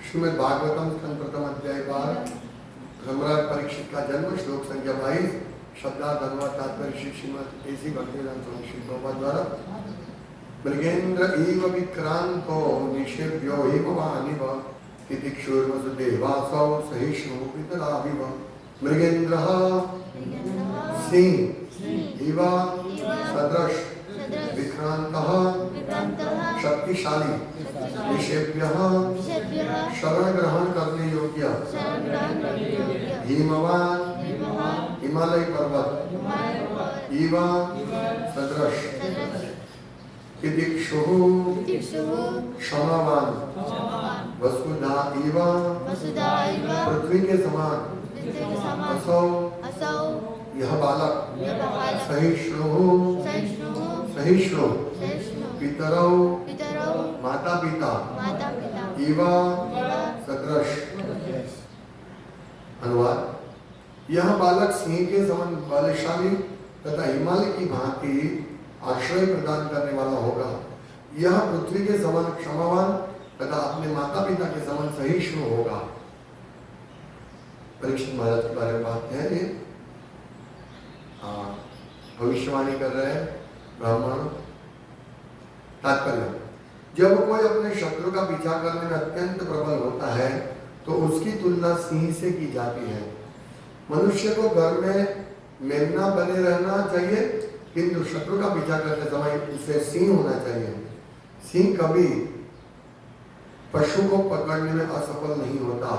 श्रीमद् भागवतम स्कंद प्रथम अध्याय पार सम्राट परीक्षित का जन्म श्लोक संख्या 22 शब्दार्थ अनुवाद तात्पर्य श्री श्रीमद् ऐसी भक्तिवेदांत स्वामी श्री प्रभुपाद द्वारा मृगेन्द्र इव विक्रांतो निषेव्यो हिमवानिव तितिक्षुर्वसुदेवासौ सहिष्णु पितराविव मृगेन्द्रः सिंह इव सदृश विक्रांतः शक्तिशाली निषेव्यः शरण ग्रहण करने योग्य हिमवान हिमालय पर्वत इव सदृश तितिक्षुः क्षमावान वसुधा इव पृथ्वी के समान असौ यह बालक सहिष्णु पितरौ माता पिता इव सदृश। अनुवाद यह बालक सिंह के समान बलशाली तथा हिमालय की भांति आश्रय प्रदान करने वाला होगा। यह पृथ्वी के समान क्षमावान तथा अपने माता पिता के समान सहिष्णु होगा। परीक्षित महाराज के बारे में बात है ये भविष्यवाणी कर रहे हैं ब्राह्मण। तात्पर्य जब कोई अपने शत्रु का पीछा करने में अत्यंत प्रबल होता है तो उसकी तुलना सिंह से की जाती है। मनुष्य को घर में मेमना बने रहना चाहिए किंतु शत्रु का पीछा करते समय उसे सिंह होना चाहिए। सिंह कभी पशु को पकड़ने में असफल नहीं होता।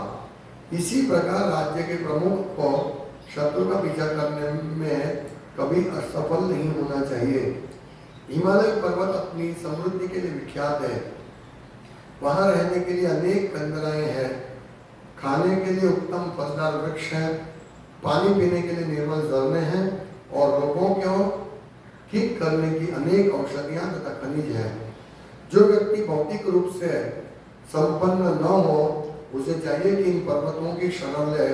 इसी प्रकार राज्य के प्रमुख को शत्रु का पीछा करने में कभी असफल नहीं होना चाहिए। हिमालय पर्वत अपनी समृद्धि के लिए विख्यात है। वहां रहने के लिए अनेक कंदराएं हैं, खाने के लिए उत्तम फलदार वृक्ष है, पानी पीने के लिए निर्मल झरने हैं और रोगों को ठीक करने की अनेक औषधियां तथा खनिज है। जो व्यक्ति भौतिक रूप से संपन्न न हो उसे चाहिए कि इन पर्वतों की शरण ले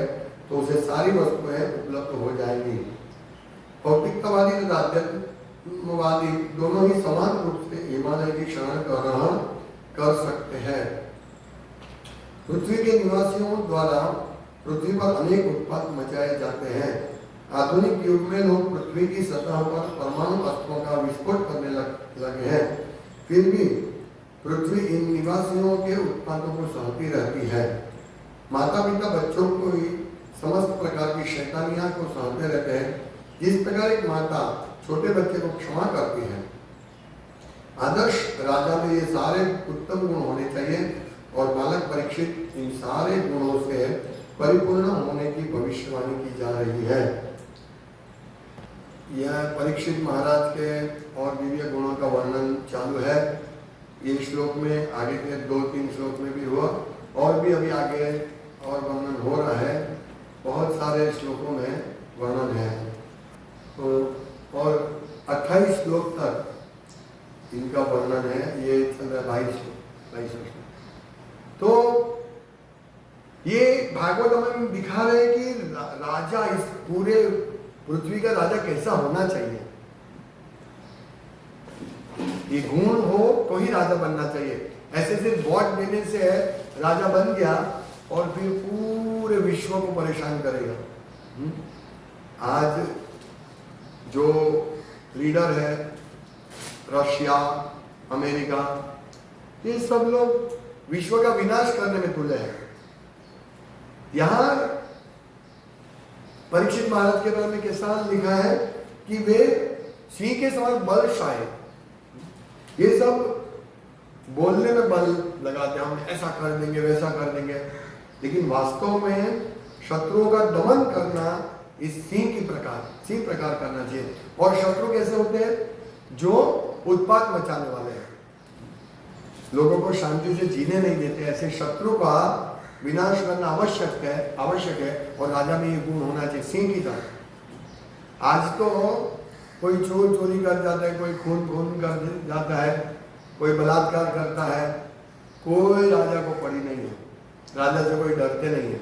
तो उसे सारी वस्तुएं उपलब्ध हो जाएंगी। भौतिकतावादी तथा आध्यात्मवादी दोनों ही समान रूप से हिमालय की शरण ग्रहण कर सकते हैं। पृथ्वी के निवासियों द्वारा पृथ्वी पर अनेक उत्पात मचाए जाते हैं। आधुनिक युग में लोग पृथ्वी की सतह पर परमाणु अस्त्रों का विस्फोट करने लगे हैं। फिर भी पृथ्वी इन निवासियों के उत्पादों को सहती रहती है। माता पिता बच्चों को ही समस्त प्रकार की शैतानियां को सहते रहते हैं। जिस प्रकार एक माता छोटे बच्चे को क्षमा करती है, आदर्श राजा में ये सारे उत्तम गुण होने चाहिए और बालक परीक्षित इन सारे गुणों से परिपूर्ण होने की भविष्यवाणी की जा रही है। यह परीक्षित महाराज के और दिव्य गुणों का वर्णन चालू है। ये श्लोक में आगे के 2-3 श्लोक में भी हुआ और भी अभी आगे और वर्णन हो रहा है। बहुत सारे श्लोकों में वर्णन है तो और 28 श्लोक तक इनका वर्णन है। ये चल रहा है 22 श्लोक। तो ये भागवत में दिखा रहे हैं कि राजा इस पूरे पृथ्वी का राजा कैसा होना चाहिए। ये गुण हो तो ही राजा बनना चाहिए। ऐसे सिर्फ वोट देने से राजा बन गया और फिर पूरे विश्व को परेशान करेगा। आज जो लीडर है रशिया, अमेरिका, ये सब लोग विश्व का विनाश करने में तुले हैं। यहाँ परीक्षित महाराज के बारे में कैसा लिखा है कि वे सिंह के समान बलशाली, ये सब बोलने में बल लगाते हैं, हम ऐसा कर देंगे वैसा कर देंगे, लेकिन वास्तव में शत्रुओं का दमन करना इस सिंह प्रकार करना चाहिए। और शत्रु कैसे होते हैं? जो उत्पात मचाने वाले हैं, लोगों को शांति से जीने नहीं देते। ऐसे शत्रु का विनाश करना आवश्यक है और राजा में ये गुण होना चाहिए सिंह की तरह। आज तो कोई चोरी कर जाता है, कोई खून कर जाता है, कोई बलात्कार करता है, कोई राजा को पड़ी नहीं है, राजा से कोई डरते नहीं है।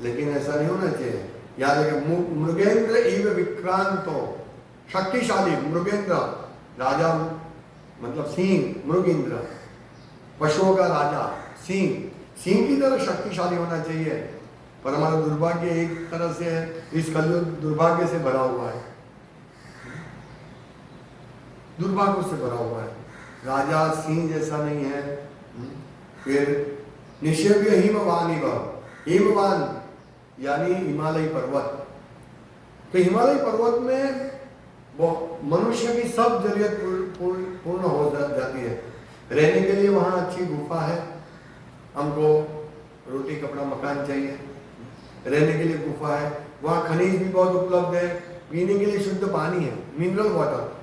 लेकिन ऐसा नहीं होना चाहिए। याद रखिए मृगेंद्र इव विक्रांतो, शक्तिशाली मृगेंद्र राजा मतलब सिंह, मृगेंद्र पशुओं का राजा सिंह, सिंह की तरह शक्तिशाली होना चाहिए, पर हमारा दुर्भाग्य एक तरह से इस कलयुग दुर्भाग्य से भरा हुआ है, दुर्भाग्य से भरा हुआ है। राजा सिंह जैसा नहीं है। फिर निषेव्य हिमवान, हिमवान यानी हिमालय पर्वत। तो हिमालय पर्वत में वो मनुष्य की सब जरूरत पूर्ण हो जाती है। रहने के लिए वहाँ अच्छी गुफा है, हमको रोटी कपड़ा मकान चाहिए, रहने के लिए गुफा है, वहाँ खनिज भी बहुत उपलब्ध है, पीने के लिए शुद्ध पानी है, मिनरल वाटर।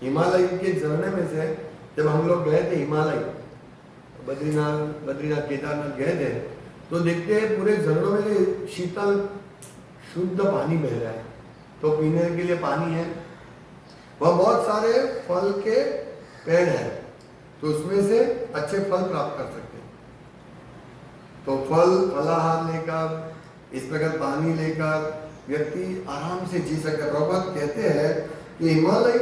हिमालय के झरने में से जब हम लोग गए थे हिमालय, बद्रीनाथ केदारनाथ गए थे, तो देखते हैं पूरे झरनों में से शीतल शुद्ध पानी बह रहा है, तो पीने के लिए पानी है। वह बहुत सारे फल के पेड़ हैं, तो उसमें से अच्छे फल प्राप्त कर सकते हैं। तो फलाहार लेकर, इस प्रकार पानी लेकर व्यक्ति आराम से जी सकता है। प्रभुपाद कहते हैं कि हिमालय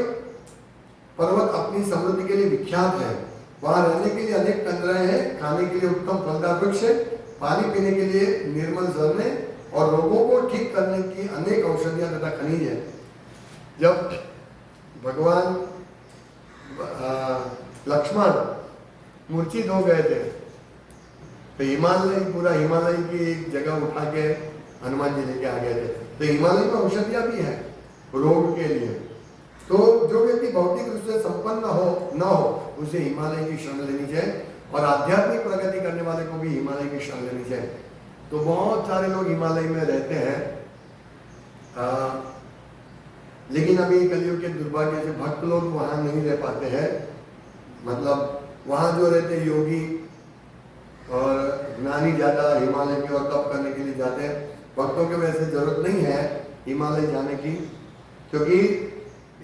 पर्वत अपनी समृद्धि के लिए विख्यात है, वहां रहने के लिए अनेक कंदराएं हैं, खाने के लिए उत्तम फलदार वृक्ष है, पानी पीने के लिए निर्मल झरने और रोगों को ठीक करने की अनेक औषधियां तथा खनिज है। जब भगवान लक्ष्मण मूर्छित हो गए थे, तो पूरा हिमालय की एक जगह उठा के हनुमान जी लेके आ गए थे। तो हिमालय में औषधियां भी है रोग के लिए। तो जो व्यक्ति भौतिक रूप से संपन्न न हो उसे हिमालय की शरण लेनी चाहिए, और आध्यात्मिक प्रगति करने वाले को भी हिमालय की शरण लेनी चाहिए। तो बहुत सारे लोग हिमालय में रहते हैं, लेकिन अभी कलयुग के दुर्भाग्य से भक्त लोग वहाँ नहीं रह पाते हैं। मतलब वहाँ जो रहते योगी और ज्ञानी ज़्यादा हिमालय की ओर तप करने के लिए जाते हैं। भक्तों के वैसे जरूरत नहीं है हिमालय जाने की, क्योंकि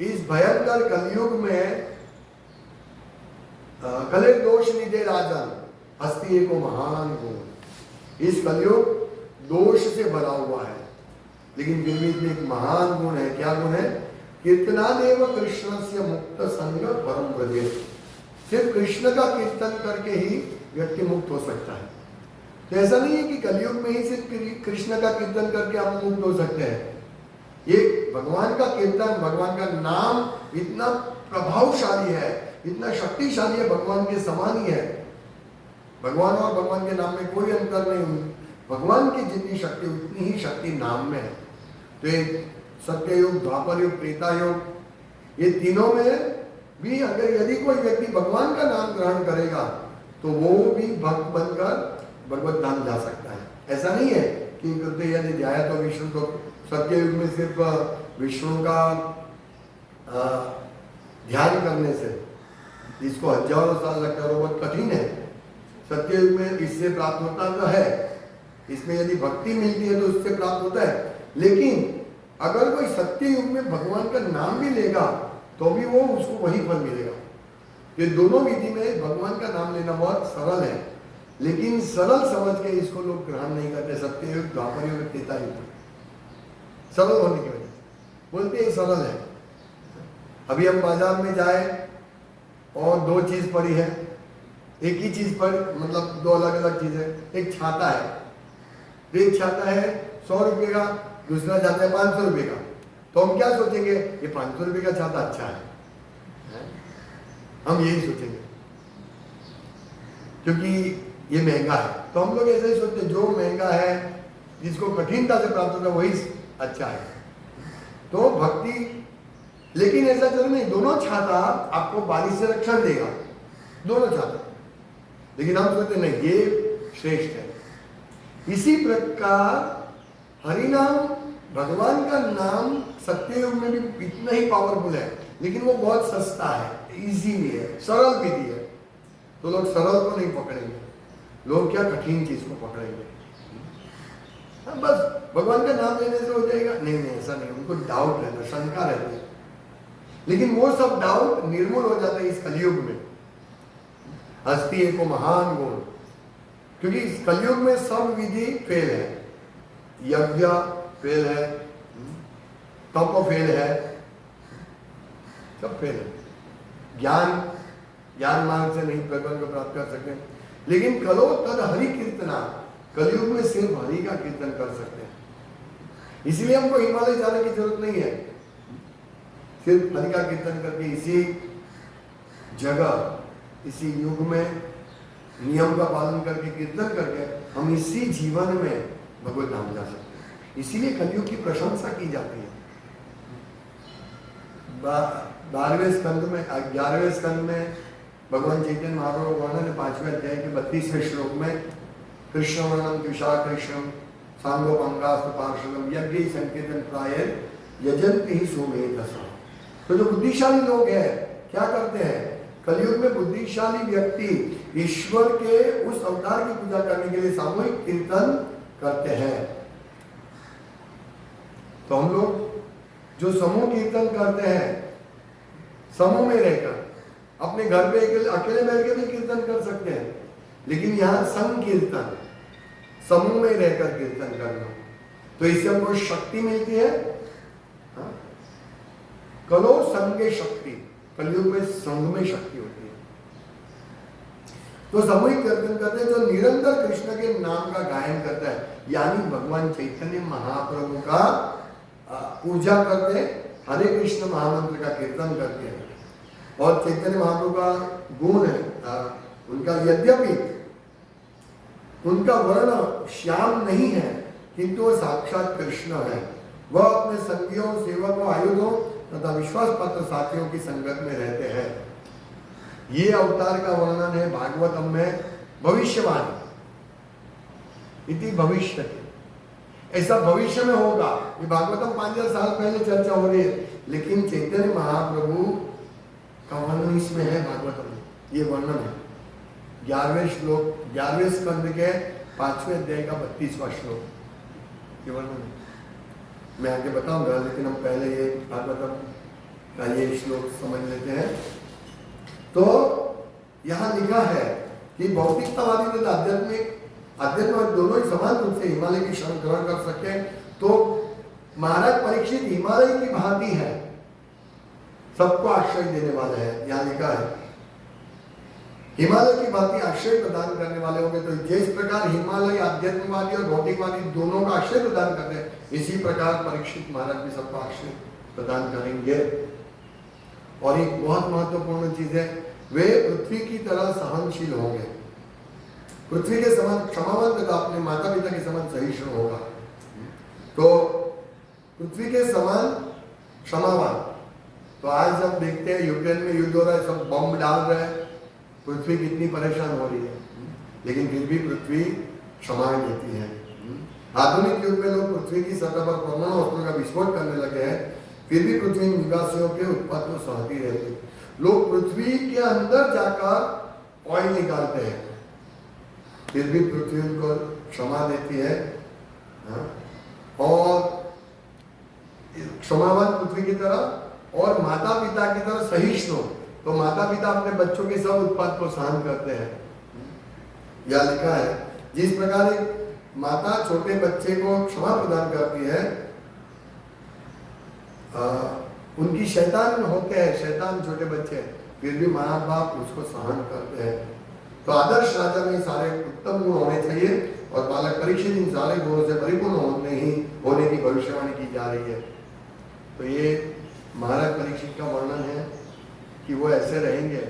इस भयंकर कलयुग में कले दोष निधे राजन हस्ती एको महान गुण। इस कलयुग दोष से भरा हुआ है, लेकिन फिर भी इसमें एक महान गुण है। क्या गुण है? कीर्तनादेव कृष्ण से मुक्त संग परम ब्रजे। सिर्फ कृष्ण का कीर्तन करके ही व्यक्ति मुक्त हो सकता है। तो ऐसा नहीं है कि कलयुग में ही सिर्फ कृष्ण का कीर्तन करके हम मुक्त हो सकते हैं। ये भगवान का कीर्तन, भगवान का नाम इतना प्रभावशाली है, इतना शक्तिशाली है, भगवान के समान ही है। भगवान और भगवान के नाम में कोई अंतर नहीं। भगवान की जितनी शक्ति उतनी ही शक्ति नाम में है। तो ये सत्ययुग, द्वापर युग, त्रेता युग, ये तीनों में भी अगर यदि कोई व्यक्ति भगवान का नाम ग्रहण करेगा तो वो भी भक्त बनकर भगवत धाम जा सकता है। ऐसा नहीं है कि करते यदि ध्याया तो विष्णु, तो सत्ययुग में सिर्फ विष्णु का ध्यान करने से जिसको हजारों साल लगता है वो बहुत कठिन है। सत्ययुग में इससे प्राप्त होता तो है, इसमें यदि भक्ति मिलती है तो उससे प्राप्त होता है। लेकिन अगर कोई सत्ययुग में भगवान का नाम भी लेगा तो भी वो उसको वही फल मिलेगा। ये दोनों विधि में भगवान का नाम लेना बहुत सरल है, लेकिन सरल समझ के इसको लोग ग्रहण नहीं करते। सत्ययुग, द्वापर युग, त्रेता युग सरल होने की वजह से बोलते हैं सरल है। अभी हम बाजार में जाए और दो चीज पड़ी है, एक ही चीज पर मतलब दो अलग अलग चीजें। एक छाता है, एक छाता है 100 रुपये का, दूसरा छाता है 500 रुपये का। तो हम क्या सोचेंगे? ये 500 रुपये का छाता अच्छा है, हम यही सोचेंगे क्योंकि ये महंगा है। तो हम लोग ऐसे ही सोचते हैं, जो महंगा है, जिसको कठिनता से प्राप्त होगा वही अच्छा है। तो भक्ति, लेकिन ऐसा चल नहीं, दोनों छाता आपको बारिश से रक्षण देगा, दोनों छाता। लेकिन हम सोचते नहीं ये श्रेष्ठ है। इसी प्रकार हरिनाम, भगवान का नाम सत्ययुग में भी इतना ही पावरफुल है, लेकिन वो बहुत सस्ता है, इजी भी है, सरल विधि है। तो लोग सरल को नहीं पकड़ेंगे, लोग क्या कठिन चीज को पकड़ेंगे। बस भगवान का नाम लेने से हो जाएगा, नहीं नहीं ऐसा नहीं। उनको डाउट रहता है, शंका रहती है, लेकिन वो सब डाउट निर्मूल हो जाता है इस कलयुग में। हस्ती एको महान गुण, क्योंकि इस कलयुग में सब विधि फेल है। यज्ञ फेल है, तप फेल है, सब फेल है। ज्ञान मार्ग से नहीं भगवान को प्राप्त कर सकते। लेकिन कलो तद हरि कीर्तना, कलयुग में सिर्फ हरि का कीर्तन कर सकते हैं। इसलिए हमको हिमालय जाने की जरूरत नहीं है। सिर्फ हरि का कीर्तन करके इसी जगह, इसी युग में नियम का पालन करके, कीर्तन करके हम इसी जीवन में भगवत धाम जा सकते हैं। इसीलिए कलयुग की प्रशंसा की जाती है। 12वें स्कंद में, 11वें स्कंद में भगवान चैतन्य महाप्रभु वर्णन है 5वें अध्याय के 32वें श्लोक में, कृष्ण वर्णम द्विषा कृष्णम सांगोपांगास्त्र पार्षदम यज्ञ संकीर्तन प्राय यजंति ही सोमेधसा। तो जो बुद्धिशाली लोग हैं क्या करते हैं? कलयुग में बुद्धिशाली व्यक्ति ईश्वर के उस अवतार की पूजा करने के लिए सामूहिक कीर्तन करते हैं। तो हम लोग जो समूह कीर्तन करते हैं, समूह में रहकर, अपने घर पे अकेले बैठ के भी कीर्तन कर सकते हैं, लेकिन यहाँ संकीर्तन, समूह में रहकर कीर्तन करना, तो इससे हमको शक्ति मिलती है। कलो संगे शक्ति, कलयुग में संग में शक्ति होती है। तो सामूहिक कीर्तन करते हैं जो निरंतर कृष्ण के नाम का गायन करता है, यानी भगवान चैतन्य महाप्रभु का पूजा करते, हरे कृष्ण महामंत्र का कीर्तन करते हैं। और चैतन्य महाप्रभु का गुण है, उनका यद्यपि उनका वर्ण श्याम नहीं है, किंतु वो साक्षात कृष्ण है। वह अपने संगियों, सेवकों, आयुधों तथा विश्वास पात्र साथियों की संगत में रहते हैं। ये अवतार का वर्णन है भागवतम में, भविष्यवाणी इति भविष्य, ऐसा भविष्य में होगा। ये भागवतम 5000 साल पहले चर्चा हो रही है, लेकिन चैतन्य महाप्रभु का वर्णन इसमें है, भागवतम में ये वर्णन है। 11वें श्लोक, 11वें स्कंद के 5वें अध्याय का 32वां श्लोक, ये वर्णन है। मैं आगे बताऊंगा, लेकिन हम पहले ये भागवतम का ये श्लोक समझ लेते हैं। तो यहाँ लिखा है कि भौतिकतावादी तथा आध्यात्मिक, अध्यात्म दोनों ही समान रूप से हिमालय की शरण ग्रहण कर सकते हैं। तो महाराज परीक्षित हिमालय की भांति है, सबको आश्रय देने वाले हैं। यहाँ लिखा है हिमालय की भांति आश्रय प्रदान करने वाले होंगे। तो जिस प्रकार हिमालय आध्यात्मवादी और भौतिकवादी दोनों का आश्रय प्रदान करते हैं, इसी प्रकार परीक्षित महाराज भी सबको आश्रय प्रदान करेंगे। और एक बहुत महत्वपूर्ण चीज है, वे पृथ्वी की तरह सहनशील होंगे, पृथ्वी के समान क्षमावान तथा अपने माता पिता के समान सहिष्णु होगा। तो पृथ्वी के समान क्षमावान। तो आज हम देखते हैं यूक्रेन में युद्ध हो रहा है, सब बम डाल रहे हैं, पृथ्वी कितनी परेशान हो रही है, लेकिन फिर भी पृथ्वी क्षमा देती है। आधुनिक युग में लोग पृथ्वी की सतह पर परमाणु अस्त्रों का विस्फोट करने लगे हैं, फिर भी पृथ्वी निवासियों के उत्पाद को सहती रहती है। लोग पृथ्वी के अंदर जाकर ऑयल निकालते हैं, फिर भी पृथ्वी उनको क्षमा देती है। और क्षमावान पृथ्वी की तरह और माता पिता की तरह सहिष्णु। तो माता पिता अपने बच्चों के सब उत्पाद को सहन करते हैं। यह लिखा है जिस प्रकार एक माता छोटे बच्चे को क्षमा प्रदान करती है, उनकी शैतान होते हैं, शैतान छोटे बच्चे, फिर भी माँ बाप उसको सहन करते हैं। तो आदर्श राजा में सारे उत्तम गुण होने चाहिए और बालक परीक्षित इन सारे गुणों से परिपूर्ण होने की भविष्यवाणी की जा रही है। तो ये महाराज परीक्षित का वर्णन है कि वो ऐसे रहेंगे,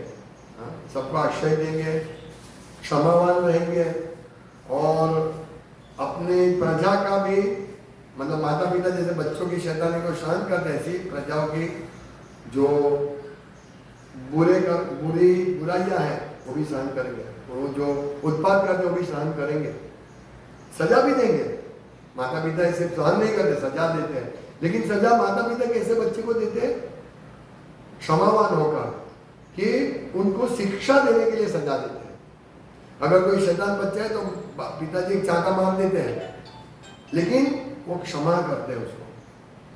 सबको आश्रय देंगे, क्षमावान रहेंगे और अपनी प्रजा का भी, मतलब माता पिता जैसे बच्चों की शैतानी को शांत करते हैं, ऐसी प्रजाओं की जो बुराइयां हैं वो भी सहन करेंगे, वो जो उत्पाद करते हैं वो भी सहन करेंगे, सजा भी देंगे। माता पिता इसे सहन नहीं करते, सजा देते हैं, लेकिन सजा माता पिता कैसे बच्चे को देते हैं? क्षमावान होकर, कि उनको शिक्षा देने के लिए सजा देते हैं। अगर कोई शैतान बच्चा है तो पिताजी चाका मार देते हैं, लेकिन वो क्षमा करते हैं उसको,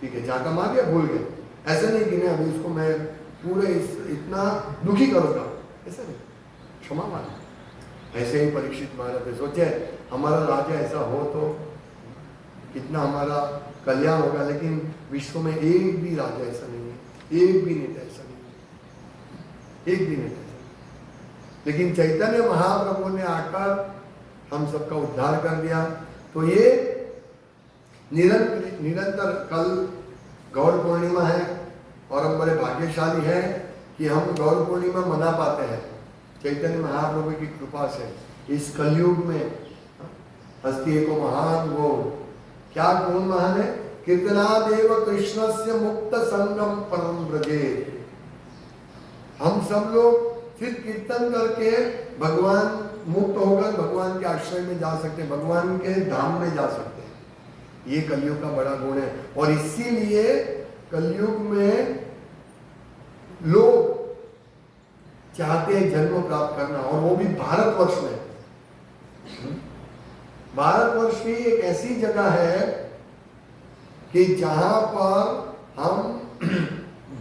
ठीक है चाका मार दिया भूल गए, ऐसे नहीं कि नहीं अभी उसको मैं पूरे इतना दुखी करूँगा, ऐसा नहीं, क्षमावान। ऐसे ही परीक्षित महाराज सोचे हमारा राजा ऐसा हो तो कितना हमारा कल्याण होगा, लेकिन विश्व में एक भी राजा ऐसा नहीं है, एक भी नेता ऐसा नहीं है, एक भी नेता ऐसा। लेकिन चैतन्य महाप्रभु ने आकर हम सबका उद्धार कर दिया। तो ये निरंतर कल गौर पूर्णिमा है और हम बड़े भाग्यशाली हैं कि हम गौर पूर्णिमा मना पाते हैं चैतन्य महाप्रभु की कृपा से। इस कलयुग में हस्ती को महान वो क्या कौन महान है? कीर्तनादेव कृष्णस्य मुक्त संगम परम ब्रजे। हम सब लोग फिर कीर्तन करके भगवान मुक्त होकर भगवान के आश्रय में जा सकते हैं, भगवान के धाम में जा सकते हैं। ये कलयुग का बड़ा गुण है और इसीलिए कलयुग में लोग चाहते हैं जन्म प्राप्त करना, और वो भी भारतवर्ष में। भारतवर्ष भी एक ऐसी जगह है कि जहां पर हम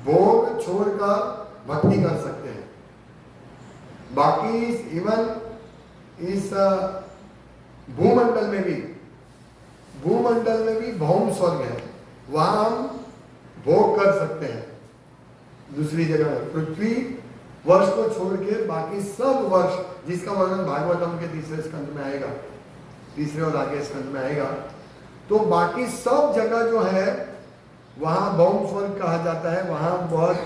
भोग छोड़कर भक्ति कर सकते हैं। बाकी इवन इस भूमंडल में भी भौम स्वर्ग है, वहां हम भोग कर सकते हैं। दूसरी जगह पृथ्वी वर्ष को छोड़ के बाकी सब वर्ष, जिसका वर्णन भागवतम के तीसरे स्कंद में आएगा, तीसरे और आगे स्कंद में आएगा, तो बाकी सब जगह जो है वहां भौम स्वर्ग कहा जाता है। वहां बहुत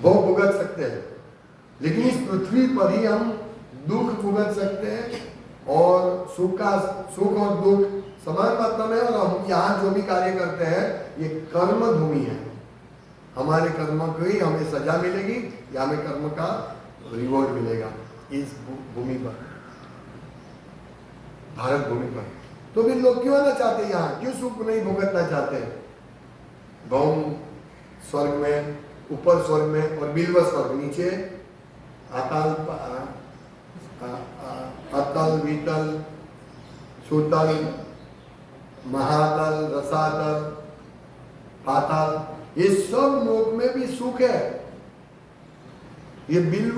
भोग भुगत सकते हैं, लेकिन इस पृथ्वी पर ही हम दुख भुगत सकते हैं और सुख और दुख समान मात्रा में। और हम यहाँ जो भी कार्य करते हैं ये कर्म भूमि है, हमारे कर्म को ही हमें सजा मिलेगी या हमें कर्म का रिवॉर्ड मिलेगा इस भूमि पर, भारत भूमि पर। तो फिर लोग क्यों आना चाहते हैं यहाँ, क्यों सुख नहीं भुगतना चाहते? भौम स्वर्ग में, ऊपर स्वर्ग में, और बिल्व स्वर्ग नीचे, अतल वितल सुतल महातल रसातल पाताल, ये सब लोक में भी सुख है। ये बिल्व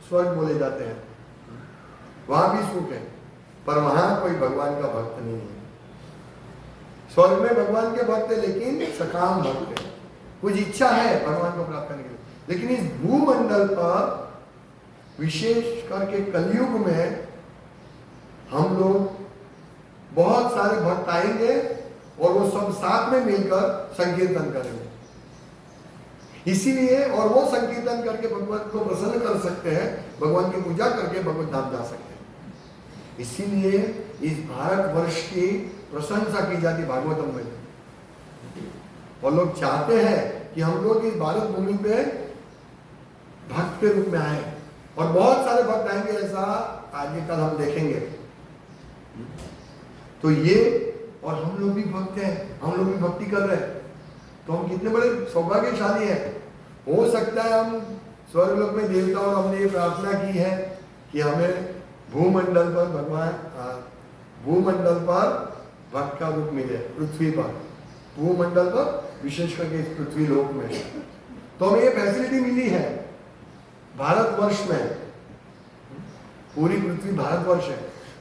स्वर्ग बोले जाते हैं, वहां भी सुख है, पर वहां कोई भगवान का भक्त नहीं है। स्वर्ग में भगवान के भक्त है लेकिन सकाम भक्त है, कुछ इच्छा है भगवान को प्राप्त करने के लिए। लेकिन इस भूमंडल पर विशेष करके कलयुग में हम लोग बहुत सारे भक्त आएंगे और वो सब साथ में मिलकर संकीर्तन करेंगे। इसीलिए, और वो संकीर्तन करके भगवान को प्रसन्न कर सकते हैं, भगवान की पूजा करके भगवत धाम जा सकते हैं। इसीलिए इस भारतवर्ष की प्रशंसा की जाती भागवतम में, और लोग चाहते हैं कि हम लोग इस भारत भूमि पे भक्त के रूप में आए, और बहुत सारे भक्त आएंगे, ऐसा आगे कल हम देखेंगे। तो ये, और हम लोग भी भक्त हैं, हम लोग भी भक्ति कर रहे हैं, तो हम कितने बड़े सौभाग्यशाली हैं। हो सकता है हम स्वर्ग लोक में देवता, और हमने ये प्रार्थना की है कि हमें भूमंडल पर भक्त का रूप मिले, पृथ्वी पर, भूमंडल पर, विशेष करके इस पृथ्वी लोक में। तो हमें ये फैसिलिटी मिली है भारतवर्ष में, पूरी पृथ्वी भारतवर्ष है,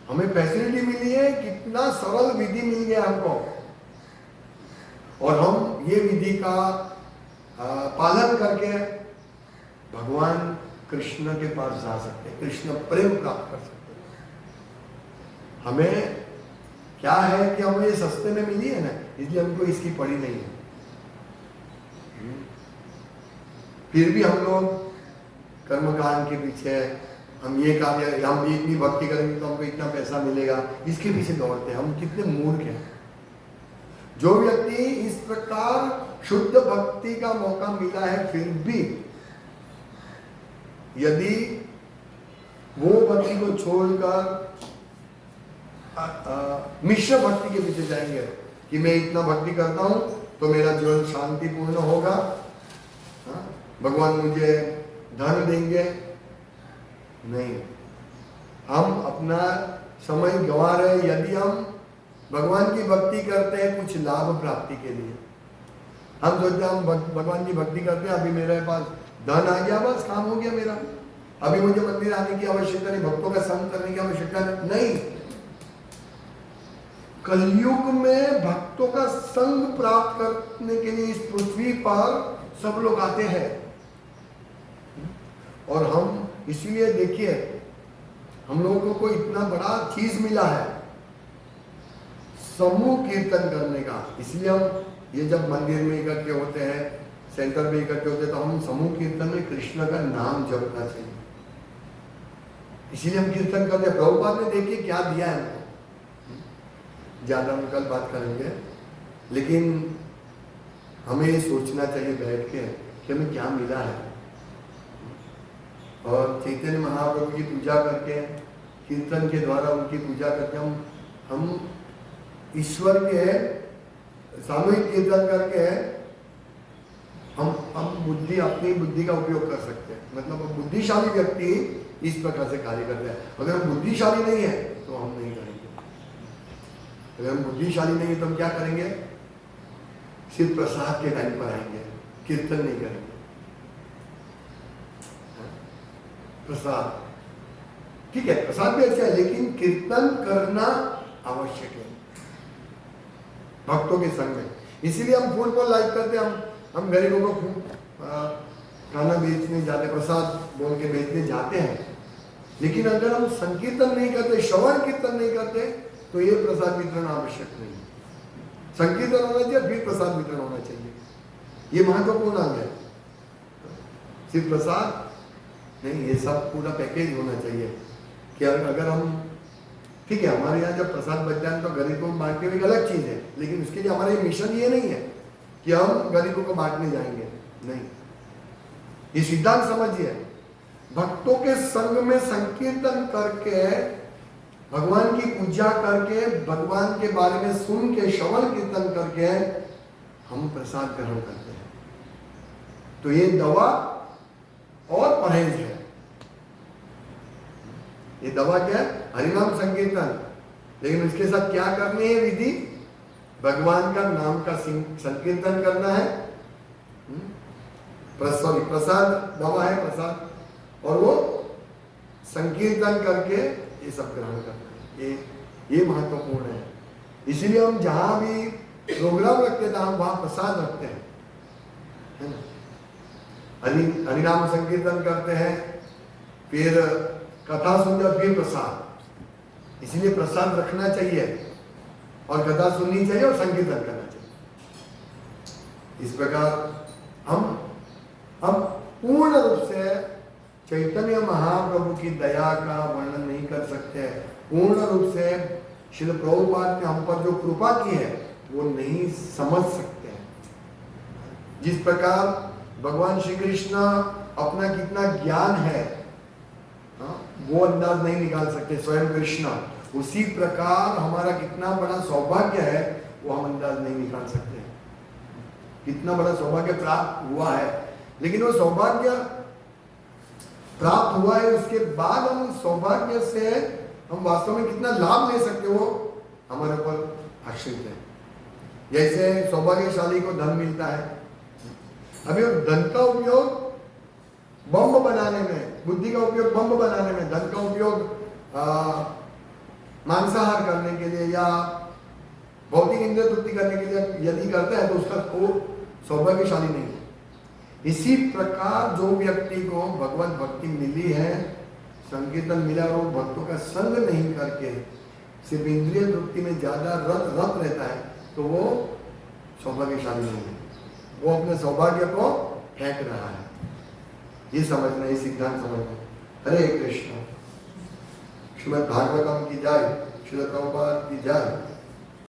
हमें फैसिलिटी मिली है, कितना सरल विधि मिल गया हमको, और हम ये विधि का पालन करके भगवान कृष्ण के पास जा सकते हैं, कृष्ण प्रेम प्राप्त कर सकते हैं। हमें क्या है कि हमें ये सस्ते में मिली है ना, इसलिए हमको इसकी पड़ी नहीं है। फिर भी हम लोग कर्मकांड के पीछे, हम ये कार्य, हम इतनी भक्ति करेंगे तो हमको इतना पैसा मिलेगा, इसके पीछे दौड़ते हैं। हम कितने मूर्ख हैं। जो व्यक्ति इस प्रकार शुद्ध भक्ति का मौका मिला है, फिर भी यदि वो भक्ति को छोड़कर मिश्र भक्ति के पीछे जाएंगे कि मैं इतना भक्ति करता हूं तो मेरा जीवन शांतिपूर्ण होगा, भगवान मुझे धन देंगे, नहीं, हम अपना समय गंवा रहे। यदि हम भगवान की भक्ति करते हैं कुछ लाभ प्राप्ति के लिए, हम सोचते हैं हम भगवान की भक्ति करते हैं, अभी मेरे पास धन आ गया, बस काम हो गया मेरा, अभी मुझे मंदिर आने की आवश्यकता नहीं, भक्तों का संग करने की आवश्यकता नहीं। कलयुग में भक्तों का संग प्राप्त करने के लिए इस पृथ्वी पर सब लोग आते हैं। और हम इसीलिए देखिए हम लोगों को इतना बड़ा चीज मिला है समूह कीर्तन करने का। इसलिए हम ये जब मंदिर में इकट्ठे होते हैं, सेंटर में इकट्ठे होते हैं, तो हम समूह कीर्तन में कृष्ण का नाम जपना चाहिए। इसीलिए हम कीर्तन करते हैं। प्रभुपाद ने देखिए क्या दिया है हमको। ज्यादा हम कल बात करेंगे, लेकिन हमें ये सोचना चाहिए बैठ के कि हमें क्या मिला है। और चैतन्य महाप्रभु की पूजा करके, कीर्तन के द्वारा उनकी पूजा करके हम ईश्वर के सामूहिक कीर्तन करके हम बुद्धि, अपनी बुद्धि का उपयोग कर सकते हैं। मतलब बुद्धिशाली व्यक्ति इस प्रकार से कार्य करते हैं। अगर हम बुद्धिशाली नहीं है तो हम नहीं करेंगे। अगर हम बुद्धिशाली नहीं है तो हम क्या करेंगे? सिर्फ प्रसाद के टाइम पर आएंगे, कीर्तन नहीं करेंगे। प्रसाद ठीक है, प्रसाद भी अच्छा है, लेकिन कीर्तन करना आवश्यक है भक्तों के संग में। इसीलिए हम फूल को लाइक करते हैं। हम गरीबों को खाना बेचने जाते, प्रसाद बोल के बेचने जाते हैं। लेकिन अगर हम संकीर्तन नहीं करते, श्रवण कीर्तन नहीं करते, तो ये प्रसाद वितरण आवश्यक नहीं है। संकीर्तन होना चाहिए, फिर प्रसाद वितरण होना चाहिए। ये महत्वपूर्ण अंग है। सिर्फ प्रसाद नहीं, ये सब पूरा पैकेज होना चाहिए कि अगर हम ठीक है, हमारे यहाँ जब प्रसाद बच जाए तो गरीबों को बांटने में एक अलग चीज है, लेकिन उसके लिए हमारा मिशन ये नहीं है कि हम गरीबों को बांटने जाएंगे। नहीं, ये सिद्धांत समझिए। भक्तों के संग में संकीर्तन करके, भगवान की पूजा करके, भगवान के बारे में सुन के, श्रवण कीर्तन करके हम प्रसाद ग्रहण करते हैं। तो ये दवा और परहेज है। ये दवा क्या है? हरिनाम संकीर्तन। लेकिन उसके साथ क्या करनी है विधि? भगवान का नाम का संकीर्तन करना है। प्रसाद दवा है, प्रसाद, और वो संकीर्तन करके ये सब ग्रहण करना है। ये महत्वपूर्ण है। इसीलिए हम जहां भी प्रोग्राम रखते हैं हम वहां प्रसाद रखते हैं, है ना। हरिनाम संकीर्तन करते हैं, फिर कथा सुनते, फिर प्रसाद। इसीलिए प्रसाद रखना चाहिए और कथा सुननी चाहिए और संकीर्तन करना चाहिए। इस प्रकार हम पूर्ण रूप से चैतन्य महाप्रभु की दया का वर्णन नहीं कर सकते। पूर्ण रूप से श्रील प्रभुपाद ने हम पर जो कृपा की है वो नहीं समझ सकते हैं। जिस प्रकार भगवान श्री कृष्ण अपना कितना ज्ञान है वो अंदाज नहीं निकाल सकते स्वयं कृष्ण, उसी प्रकार हमारा कितना बड़ा सौभाग्य है वो हम अंदाज नहीं निकाल सकते। कितना बड़ा सौभाग्य प्राप्त हुआ है, लेकिन वो सौभाग्य प्राप्त हुआ है, उसके बाद हम उस सौभाग्य से हम वास्तव में कितना लाभ ले सकते हो हमारे ऊपर आश्रित है। जैसे सौभाग्यशाली को धन मिलता है, अभी धन का उपयोग बम बनाने में, बुद्धि का उपयोग बम बनाने में, धन का उपयोग मांसाहार करने के लिए या भौतिक इंद्रिय तृप्ति करने के लिए यदि करता है तो उसका वो सौभाग्यशाली नहीं है। इसी प्रकार जो व्यक्ति को भगवत भक्ति मिली है, संकीर्तन मिला, और वो भक्तों का संग नहीं करके सिर्फ इंद्रिय तृप्ति में ज्यादा रत रहता है, तो वो सौभाग्यशाली नहीं है। वो अपने सौभाग्य को फेंक रहा है। ये समझना, ये सिद्धांत समझना। हरे कृष्ण। श्रीमद् भागवतम की जय, श्रील प्रभुपाद की जय।